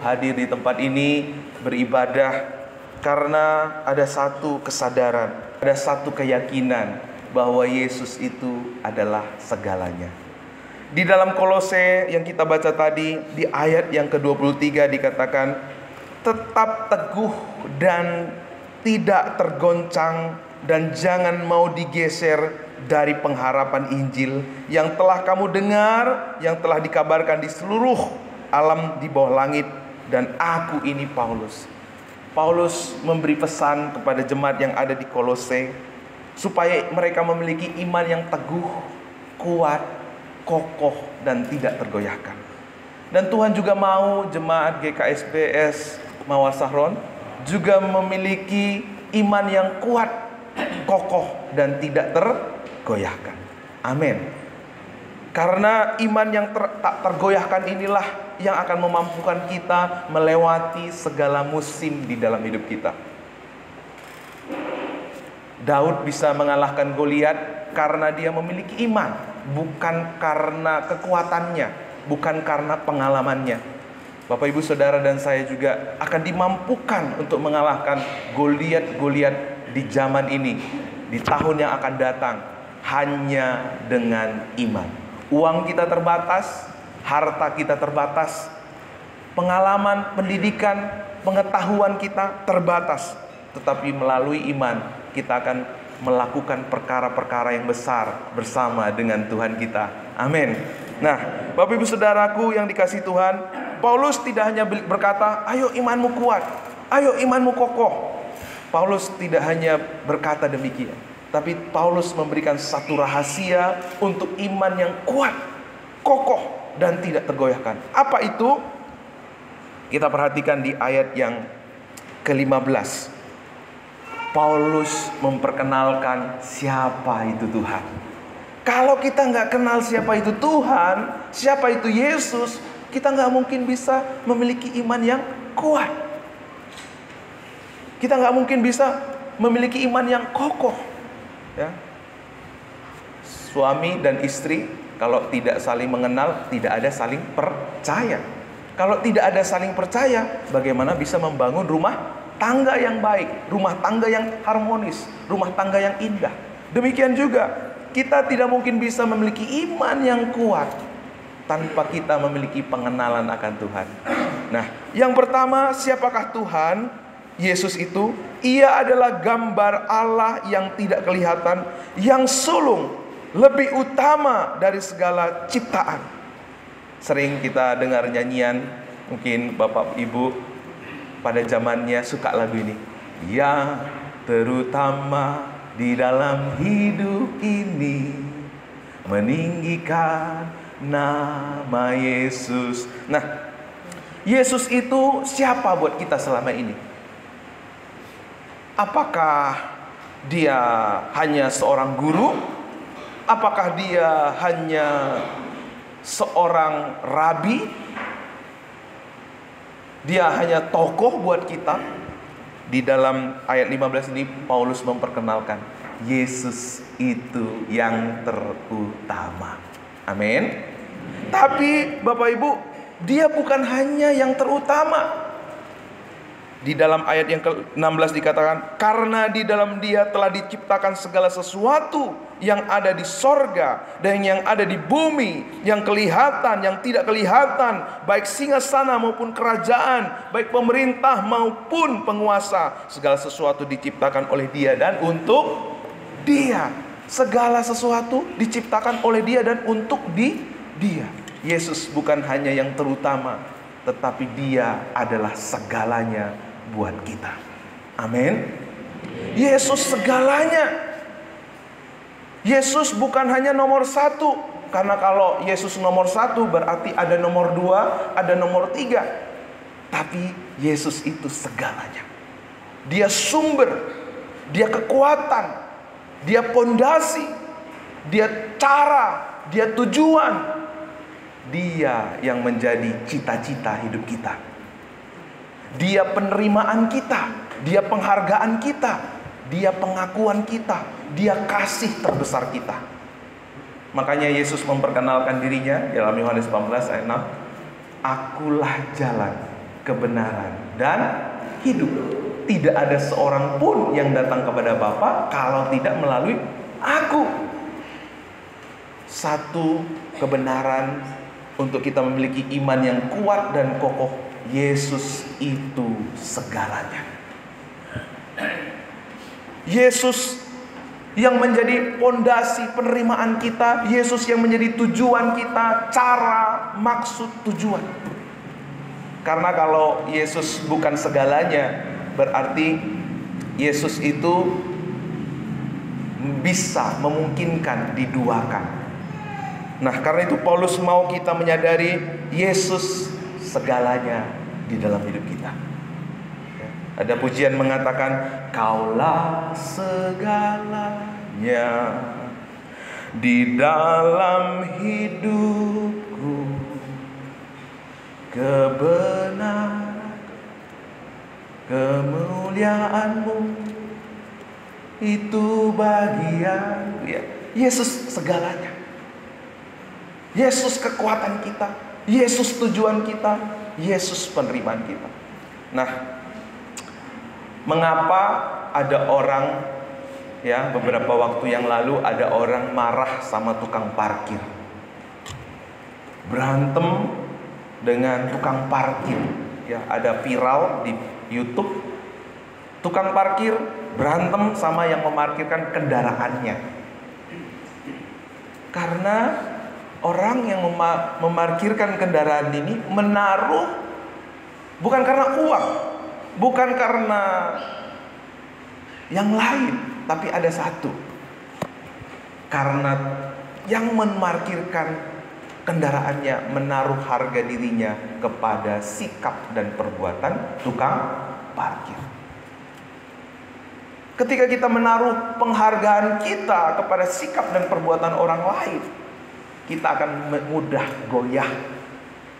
hadir di tempat ini beribadah karena ada satu kesadaran, ada satu keyakinan bahwa Yesus itu adalah segalanya. Di dalam Kolose yang kita baca tadi, di ayat yang ke-23 dikatakan, tetap teguh dan tidak tergoncang, dan jangan mau digeser dari pengharapan Injil yang telah kamu dengar, yang telah dikabarkan di seluruh alam di bawah langit. Dan aku ini Paulus. Paulus memberi pesan kepada jemaat yang ada di Kolose supaya mereka memiliki iman yang teguh, kuat, kokoh, dan tidak tergoyahkan. Dan Tuhan juga mau jemaat GKSBS Mawar Sahron juga memiliki iman yang kuat, kokoh, dan tidak tergoyahkan. Amin. Karena iman yang tak tergoyahkan inilah yang akan memampukan kita melewati segala musim di dalam hidup kita. Daud bisa mengalahkan Goliat karena dia memiliki iman, bukan karena kekuatannya, bukan karena pengalamannya. Bapak, Ibu, Saudara, dan saya juga akan dimampukan untuk mengalahkan Goliat-Goliat di zaman ini, di tahun yang akan datang, hanya dengan iman. Uang kita terbatas, harta kita terbatas, pengalaman, pendidikan, pengetahuan kita terbatas. Tetapi melalui iman kita akan melakukan perkara-perkara yang besar bersama dengan Tuhan kita. Amin. Nah, Bapak, Ibu, Saudaraku yang dikasihi Tuhan, Paulus tidak hanya berkata, ayo imanmu kuat, ayo imanmu kokoh. Paulus tidak hanya berkata demikian, tapi Paulus memberikan satu rahasia untuk iman yang kuat, kokoh, dan tidak tergoyahkan. Apa itu? Kita perhatikan di ayat yang ke-15. Paulus memperkenalkan siapa itu Tuhan. Kalau kita nggak kenal siapa itu Tuhan, siapa itu Yesus, kita nggak mungkin bisa memiliki iman yang kuat. Kita nggak mungkin bisa memiliki iman yang kokoh. Ya. Suami dan istri kalau tidak saling mengenal, tidak ada saling percaya. Kalau tidak ada saling percaya, bagaimana bisa membangun rumah tangga yang baik, rumah tangga yang harmonis, rumah tangga yang indah. Demikian juga, kita tidak mungkin bisa memiliki iman yang kuat tanpa kita memiliki pengenalan akan Tuhan. Nah, yang pertama, siapakah Tuhan? Yesus itu, Ia adalah gambar Allah yang tidak kelihatan, yang sulung, lebih utama dari segala ciptaan. Sering kita dengar nyanyian, mungkin Bapak Ibu pada zamannya suka lagu ini. Yang terutama di dalam hidup ini, meninggikan nama Yesus. Nah, Yesus itu siapa buat kita selama ini? Apakah dia hanya seorang guru? Apakah dia hanya seorang rabi? Dia hanya tokoh buat kita. Di dalam ayat 15 ini Paulus memperkenalkan Yesus itu yang terutama. Amin. Tapi Bapak Ibu, dia bukan hanya yang terutama. Di dalam ayat yang ke-16 dikatakan, karena di dalam dia telah diciptakan segala sesuatu yang ada di sorga dan yang ada di bumi, yang kelihatan, yang tidak kelihatan, baik singgasana maupun kerajaan, baik pemerintah maupun penguasa. Segala sesuatu diciptakan oleh dia dan untuk dia. Segala sesuatu diciptakan oleh dia dan untuk dia. Yesus bukan hanya yang terutama, tetapi dia adalah segalanya buat kita. Amin. Yesus segalanya. Yesus bukan hanya nomor satu. Karena kalau Yesus nomor satu berarti ada nomor dua, ada nomor tiga. Tapi Yesus itu segalanya. Dia sumber, dia kekuatan, dia pondasi, dia cara, dia tujuan. Dia yang menjadi cita-cita hidup kita. Dia penerimaan kita, dia penghargaan kita, dia pengakuan kita, dia kasih terbesar kita. Makanya Yesus memperkenalkan dirinya dalam Yohanes 14 ayat 6. Akulah jalan, kebenaran, dan hidup. Tidak ada seorang pun yang datang kepada Bapa kalau tidak melalui aku. Satu kebenaran untuk kita memiliki iman yang kuat dan kokoh. Yesus itu segalanya. Yesus yang menjadi pondasi penerimaan kita. Yesus yang menjadi tujuan kita, cara, maksud, tujuan. Karena kalau Yesus bukan segalanya, berarti Yesus itu bisa memungkinkan diduakan. Nah, karena itu Paulus mau kita menyadari Yesus segalanya di dalam hidup kita. Ada pujian mengatakan, Kaulah segalanya di dalam hidupku, kebenaran, kemuliaan-Mu itu bagian. Ya, Yesus segalanya. Yesus kekuatan kita, Yesus tujuan kita, Yesus penerimaan kita. Nah, mengapa ada orang, ya, beberapa waktu yang lalu ada orang marah sama tukang parkir, berantem dengan tukang parkir, ya, ada viral di YouTube, tukang parkir berantem sama yang memarkirkan kendaraannya, karena orang yang memarkirkan kendaraan ini menaruh bukan karena uang, bukan karena yang lain, tapi ada satu. Karena yang memarkirkan kendaraannya menaruh harga dirinya kepada sikap dan perbuatan tukang parkir. Ketika kita menaruh penghargaan kita kepada sikap dan perbuatan orang lain, kita akan mudah goyah,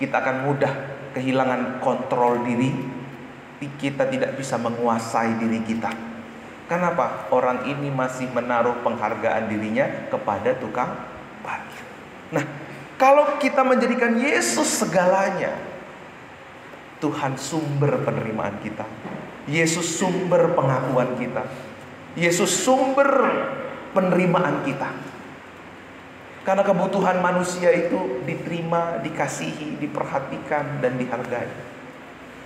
kita akan mudah kehilangan kontrol diri, kita tidak bisa menguasai diri kita. Kenapa? Orang ini masih menaruh penghargaan dirinya kepada tukang parkir. Nah, kalau kita menjadikan Yesus segalanya, Tuhan sumber penerimaan kita, Yesus sumber pengakuan kita, Yesus sumber penerimaan kita. Karena kebutuhan manusia itu diterima, dikasihi, diperhatikan, dan dihargai.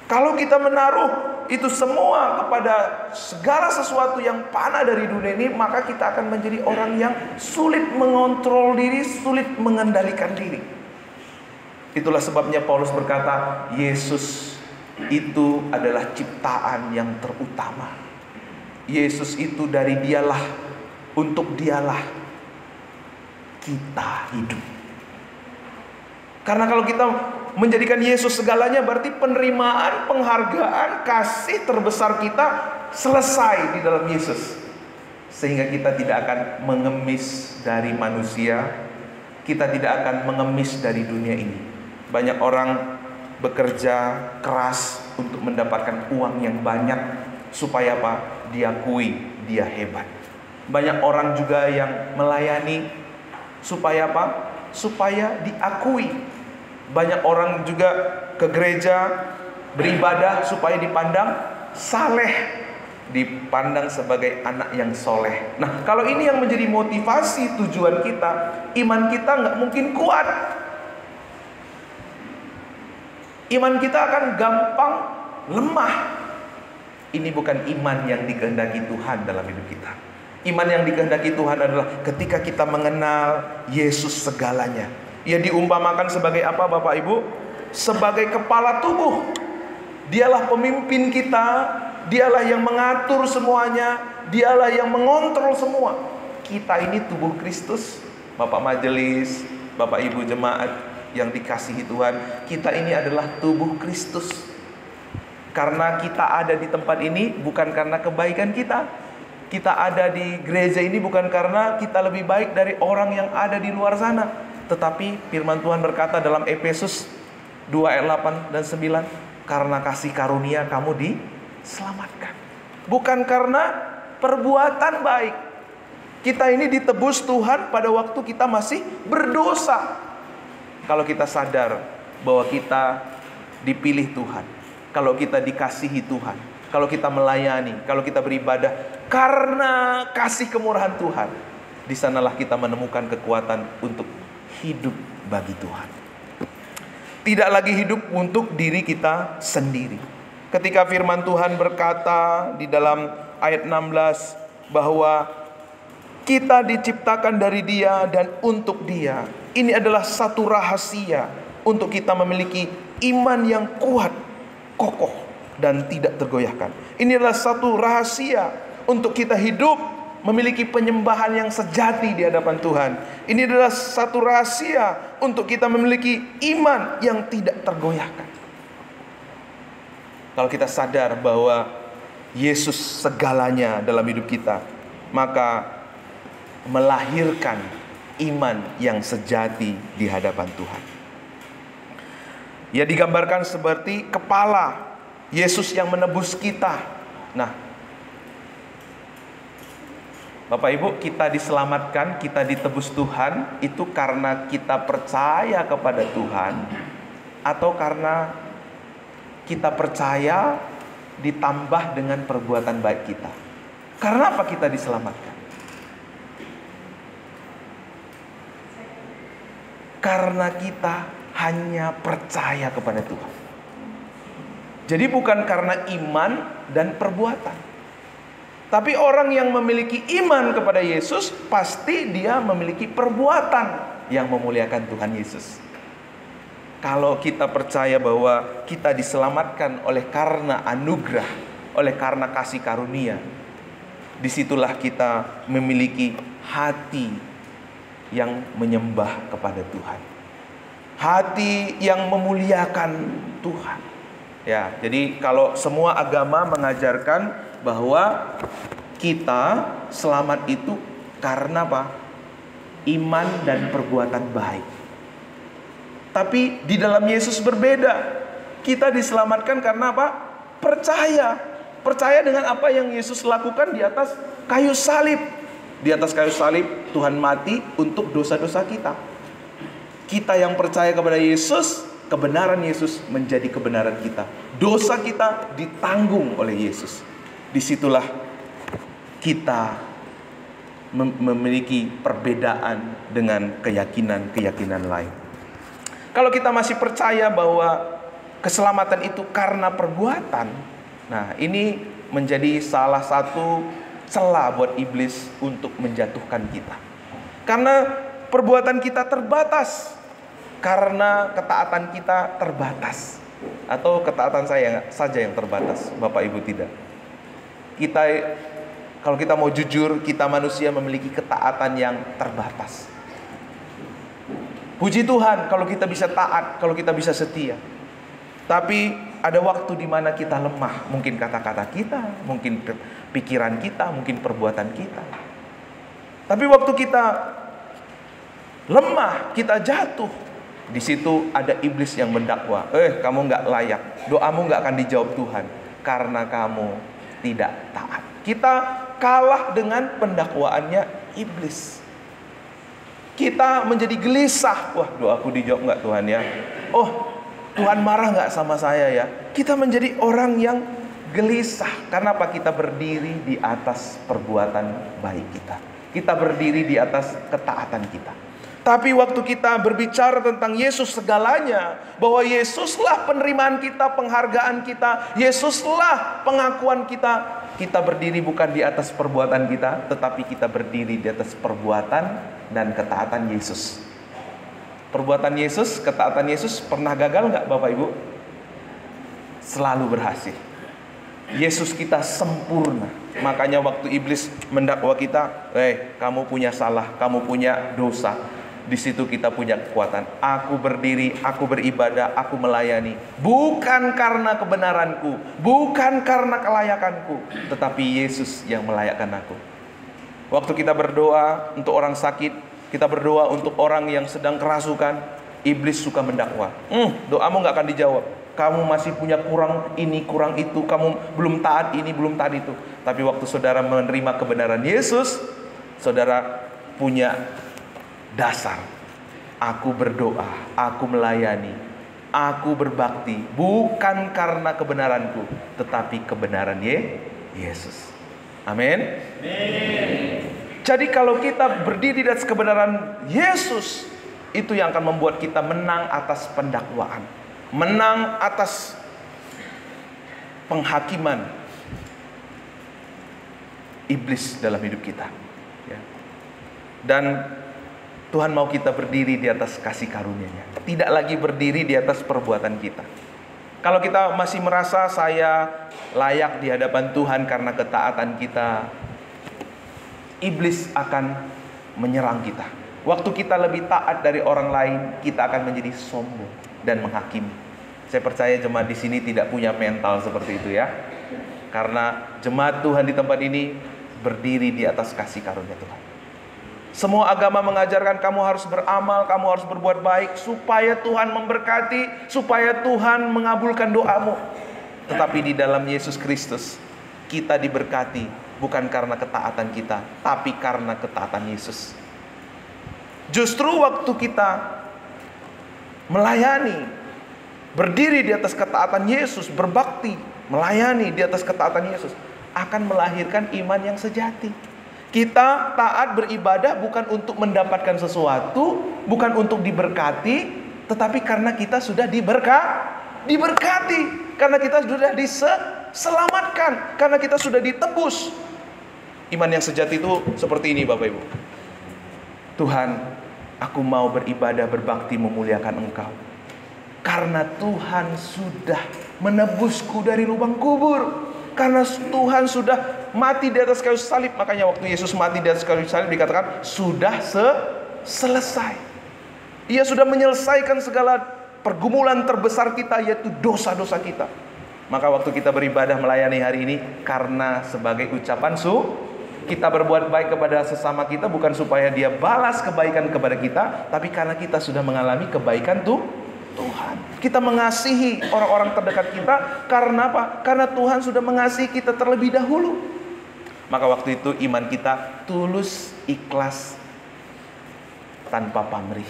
Kalau kita menaruh itu semua kepada segala sesuatu yang panah dari dunia ini, maka kita akan menjadi orang yang sulit mengontrol diri, sulit mengendalikan diri. Itulah sebabnya Paulus berkata, Yesus itu adalah ciptaan yang terutama. Yesus itu dari Dialah, untuk Dialah kita hidup. Karena kalau kita menjadikan Yesus segalanya, berarti penerimaan, penghargaan, kasih terbesar kita selesai di dalam Yesus. Sehingga kita tidak akan mengemis dari manusia, kita tidak akan mengemis dari dunia ini. Banyak orang bekerja keras untuk mendapatkan uang yang banyak, supaya apa? Diakui dia hebat. Banyak orang juga yang melayani supaya apa? Supaya diakui. Banyak orang juga ke gereja beribadah supaya dipandang saleh, dipandang sebagai anak yang soleh. Nah, kalau ini yang menjadi motivasi tujuan kita, iman kita nggak mungkin kuat. Iman kita akan gampang lemah. Ini bukan iman yang dikehendaki Tuhan dalam hidup kita. Iman yang dikehendaki Tuhan adalah ketika kita mengenal Yesus segalanya. Ia diumpamakan sebagai apa, Bapak Ibu? Sebagai kepala tubuh. Dialah pemimpin kita, Dialah yang mengatur semuanya, Dialah yang mengontrol semua. Kita ini tubuh Kristus. Bapak majelis, Bapak Ibu jemaat yang dikasihi Tuhan, kita ini adalah tubuh Kristus. Karena kita ada di tempat ini bukan karena kebaikan kita. Kita ada di gereja ini bukan karena kita lebih baik dari orang yang ada di luar sana. Tetapi firman Tuhan berkata dalam Efesus 2 ayat 8 dan 9, karena kasih karunia kamu diselamatkan. Bukan karena perbuatan baik. Kita ini ditebus Tuhan pada waktu kita masih berdosa. Kalau kita sadar bahwa kita dipilih Tuhan, kalau kita dikasihi Tuhan, kalau kita melayani, kalau kita beribadah karena kasih kemurahan Tuhan, di sanalah kita menemukan kekuatan untuk hidup bagi Tuhan. Tidak lagi hidup untuk diri kita sendiri. Ketika firman Tuhan berkata di dalam ayat 16 bahwa kita diciptakan dari Dia dan untuk Dia. Ini adalah satu rahasia untuk kita memiliki iman yang kuat, kokoh, dan tidak tergoyahkan. Ini adalah satu rahasia untuk kita hidup memiliki penyembahan yang sejati di hadapan Tuhan. Ini adalah satu rahasia untuk kita memiliki iman yang tidak tergoyahkan. Kalau kita sadar bahwa Yesus segalanya dalam hidup kita, maka melahirkan iman yang sejati di hadapan Tuhan. Ia digambarkan seperti kepala Yesus yang menebus kita. Nah, Bapak Ibu, kita diselamatkan, kita ditebus Tuhan, itu karena kita percaya kepada Tuhan, atau karena kita percaya ditambah dengan perbuatan baik kita. Karena apa kita diselamatkan? Karena kita hanya percaya kepada Tuhan. Jadi bukan karena iman dan perbuatan. Tapi orang yang memiliki iman kepada Yesus, pasti dia memiliki perbuatan yang memuliakan Tuhan Yesus. Kalau kita percaya bahwa kita diselamatkan oleh karena anugerah, oleh karena kasih karunia, disitulah kita memiliki hati yang menyembah kepada Tuhan, hati yang memuliakan Tuhan. Ya, jadi kalau semua agama mengajarkan bahwa kita selamat itu karena apa? Iman dan perbuatan baik. Tapi di dalam Yesus berbeda. Kita diselamatkan karena apa? Percaya. Percaya dengan apa yang Yesus lakukan di atas kayu salib. Di atas kayu salib Tuhan mati untuk dosa-dosa kita. Kita yang percaya kepada Yesus, kebenaran Yesus menjadi kebenaran kita. Dosa kita ditanggung oleh Yesus. Disitulah kita memiliki perbedaan dengan keyakinan-keyakinan lain. Kalau kita masih percaya bahwa keselamatan itu karena perbuatan, nah ini menjadi salah satu celah buat iblis untuk menjatuhkan kita. Karena perbuatan kita terbatas, karena ketaatan kita terbatas, atau ketaatan saya saja yang terbatas, Bapak Ibu tidak. Kalau kita mau jujur, kita manusia memiliki ketaatan yang terbatas. Puji Tuhan kalau kita bisa taat, kalau kita bisa setia. Tapi ada waktu di mana kita lemah. Mungkin kata-kata kita, mungkin pikiran kita, mungkin perbuatan kita. Tapi waktu kita lemah, kita jatuh, di situ ada iblis yang mendakwa. Kamu nggak layak, doamu nggak akan dijawab Tuhan karena kamu tidak taat. Kita kalah dengan pendakwaannya iblis. Kita menjadi gelisah. Wah, doaku dijawab nggak Tuhan ya? Oh, Tuhan marah nggak sama saya ya? Kita menjadi orang yang gelisah. Karena apa? Kita berdiri di atas perbuatan baik kita. Kita berdiri di atas ketaatan kita. Tapi waktu kita berbicara tentang Yesus segalanya, bahwa Yesuslah penerimaan kita, penghargaan kita, Yesuslah pengakuan kita, kita berdiri bukan di atas perbuatan kita, tetapi kita berdiri di atas perbuatan dan ketaatan Yesus. Perbuatan Yesus, ketaatan Yesus pernah gagal nggak Bapak Ibu? Selalu berhasil. Yesus kita sempurna. Makanya waktu iblis mendakwa kita, kamu punya salah, kamu punya dosa. Di situ kita punya kekuatan. Aku berdiri, aku beribadah, aku melayani. Bukan karena kebenaranku, bukan karena kelayakanku, tetapi Yesus yang melayakkan aku. Waktu kita berdoa untuk orang sakit, kita berdoa untuk orang yang sedang kerasukan, iblis suka mendakwa. Doamu gak akan dijawab. Kamu masih punya kurang ini, kurang itu. Kamu belum taat ini, belum taat itu. Tapi waktu saudara menerima kebenaran Yesus, saudara punya dasar. Aku berdoa, aku melayani. Aku berbakti bukan karena kebenaranku, tetapi kebenaran Yesus. Amin. Jadi kalau kita berdiri di atas kebenaran Yesus, itu yang akan membuat kita menang atas pendakwaan, menang atas penghakiman iblis dalam hidup kita. Ya. Dan Tuhan mau kita berdiri di atas kasih karunia-Nya, tidak lagi berdiri di atas perbuatan kita. Kalau kita masih merasa saya layak di hadapan Tuhan karena ketaatan kita, iblis akan menyerang kita. Waktu kita lebih taat dari orang lain, kita akan menjadi sombong dan menghakimi. Saya percaya jemaat di sini tidak punya mental seperti itu ya. Karena jemaat Tuhan di tempat ini berdiri di atas kasih karunia Tuhan. Semua agama mengajarkan kamu harus beramal, kamu harus berbuat baik supaya Tuhan memberkati, supaya Tuhan mengabulkan doamu. Tetapi di dalam Yesus Kristus kita diberkati bukan karena ketaatan kita, tapi karena ketaatan Yesus. Justru waktu kita melayani, berdiri di atas ketaatan Yesus, berbakti, melayani di atas ketaatan Yesus, akan melahirkan iman yang sejati. Kita taat beribadah bukan untuk mendapatkan sesuatu, bukan untuk diberkati, tetapi karena kita sudah diberkati, karena kita sudah diselamatkan, karena kita sudah ditebus. Iman yang sejati itu seperti ini Bapak Ibu. Tuhan, aku mau beribadah, berbakti, memuliakan Engkau. Karena Tuhan sudah menebusku dari lubang kubur. Karena Tuhan sudah mati di atas kayu salib. Makanya waktu Yesus mati di atas kayu salib dikatakan sudah selesai. Ia sudah menyelesaikan segala pergumulan terbesar kita, yaitu dosa-dosa kita. Maka waktu kita beribadah melayani hari ini, karena sebagai ucapan kita berbuat baik kepada sesama kita, bukan supaya dia balas kebaikan kepada kita, tapi karena kita sudah mengalami kebaikan Tuhan. Kita mengasihi orang-orang terdekat kita. Karena apa? Karena Tuhan sudah mengasihi kita terlebih dahulu. Maka waktu itu iman kita tulus, ikhlas, tanpa pamrih.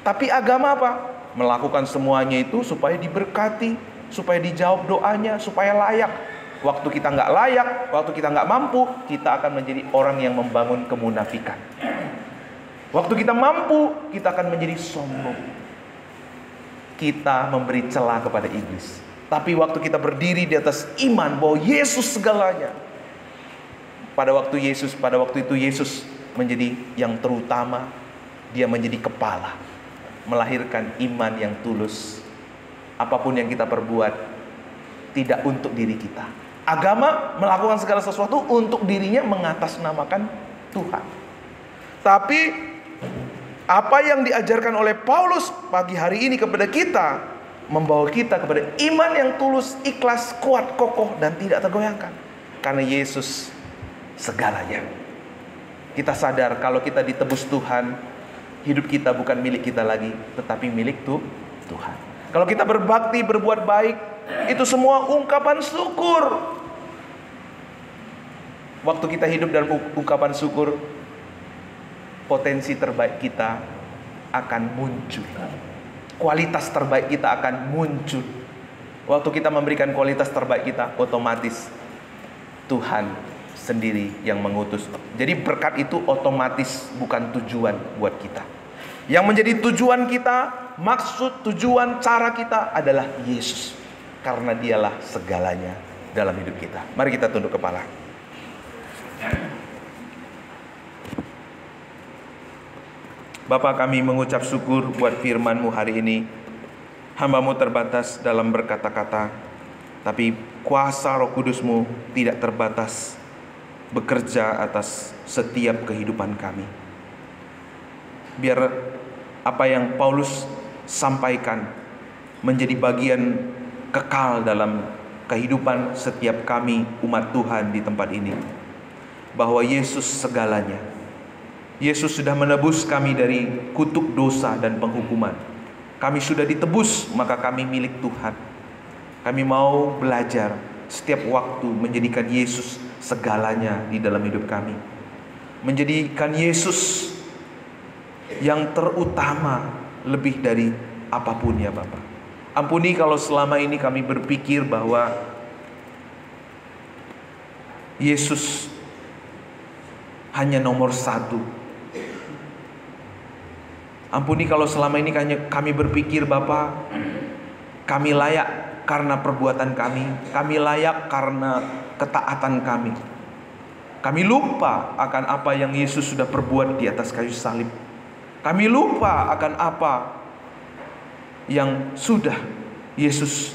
Tapi agama apa? Melakukan semuanya itu supaya diberkati, supaya dijawab doanya, supaya layak. Waktu kita nggak layak, waktu kita nggak mampu, kita akan menjadi orang yang membangun kemunafikan. Waktu kita mampu, kita akan menjadi sombong. Kita memberi celah kepada iblis. Tapi waktu kita berdiri di atas iman bahwa Yesus segalanya, pada waktu itu Yesus menjadi yang terutama, dia menjadi kepala, melahirkan iman yang tulus. Apapun yang kita perbuat tidak untuk diri kita. Agama melakukan segala sesuatu untuk dirinya, mengatasnamakan Tuhan. Tapi apa yang diajarkan oleh Paulus pagi hari ini kepada kita, membawa kita kepada iman yang tulus, ikhlas, kuat, kokoh, dan tidak tergoyahkan. Karena Yesus segalanya. Kita sadar kalau kita ditebus Tuhan, hidup kita bukan milik kita lagi, tetapi milik Tuhan. Kalau kita berbakti, berbuat baik, itu semua ungkapan syukur. Waktu kita hidup dalam ungkapan syukur, potensi terbaik kita akan muncul. Kualitas terbaik kita akan muncul. Waktu kita memberikan kualitas terbaik kita, otomatis Tuhan sendiri yang mengutus. Jadi berkat itu otomatis, bukan tujuan buat kita. Yang menjadi tujuan kita, maksud, tujuan, cara kita adalah Yesus. Karena dialah segalanya dalam hidup kita. Mari kita tunduk kepala. Bapa, kami mengucap syukur buat firman-Mu hari ini. Hamba-Mu terbatas dalam berkata-kata, tapi kuasa Roh Kudus-Mu tidak terbatas bekerja atas setiap kehidupan kami. Biar apa yang Paulus sampaikan menjadi bagian kekal dalam kehidupan setiap kami umat Tuhan di tempat ini. Bahwa Yesus segalanya. Yesus sudah menebus kami dari kutuk dosa dan penghukuman. Kami sudah ditebus, maka kami milik Tuhan. Kami mau belajar setiap waktu menjadikan Yesus segalanya di dalam hidup kami. Menjadikan Yesus yang terutama lebih dari apapun ya Bapa. Ampuni kalau selama ini kami berpikir bahwa Yesus hanya nomor satu. Ampuni kalau selama ini kami berpikir, Bapa, kami layak karena perbuatan kami layak karena ketaatan kami. Kami lupa akan apa yang Yesus sudah perbuat di atas kayu salib. Kami lupa akan apa yang sudah Yesus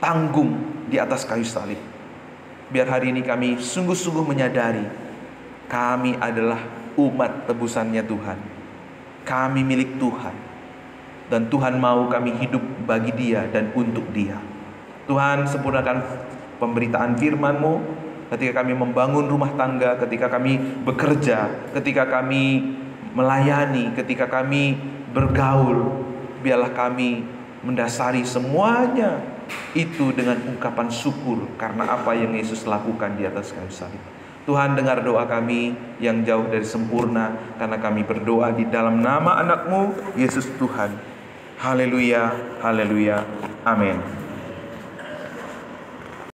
tanggung di atas kayu salib. Biar hari ini kami sungguh-sungguh menyadari kami adalah umat tebusannya Tuhan. Kami milik Tuhan. Dan Tuhan mau kami hidup bagi Dia dan untuk Dia. Tuhan, sempurnakan pemberitaan firman-Mu ketika kami membangun rumah tangga, ketika kami bekerja, ketika kami melayani, ketika kami bergaul. Biarlah kami mendasari semuanya itu dengan ungkapan syukur karena apa yang Yesus lakukan di atas kayu salib. Tuhan, dengar doa kami yang jauh dari sempurna, karena kami berdoa di dalam nama anak-Mu, Yesus Tuhan. Haleluya, haleluya, amin.